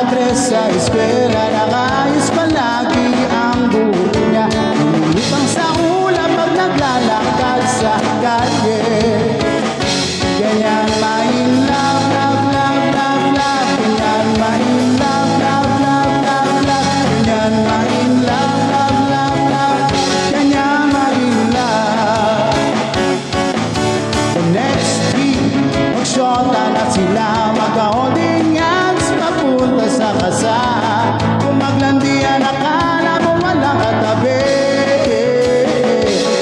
3 sa eskwela, nakayos palagi ang buhok niya. Lumipang sa ulap pag naglalakad sa kalye. Ganyan ma-in love, love, love, love, love. Ganyan ma-in love, love, love, love, love. Ganyan ma-in love, love, love, love. Ganyan ma-in love. The next week, magsyota na sila, magka-holding hands papunta sa kasal. Kung maglandian, akala mo walang katabi.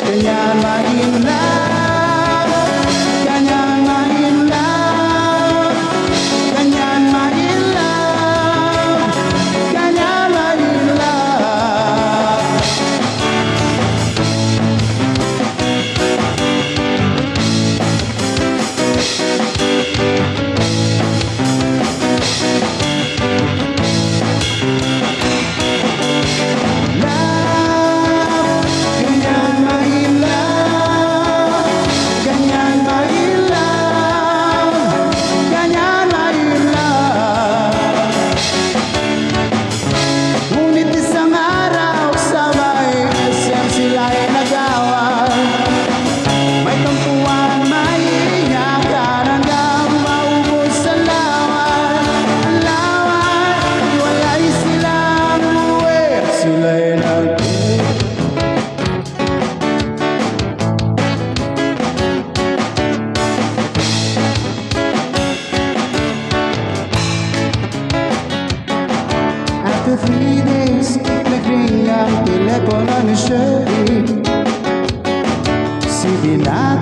Ganyan ma-in love, ganyan ma-in love, ganyan ma-in love, ganyan ma-in love. After 3 days, nag-ring ang telepono ni Shirley. Sige na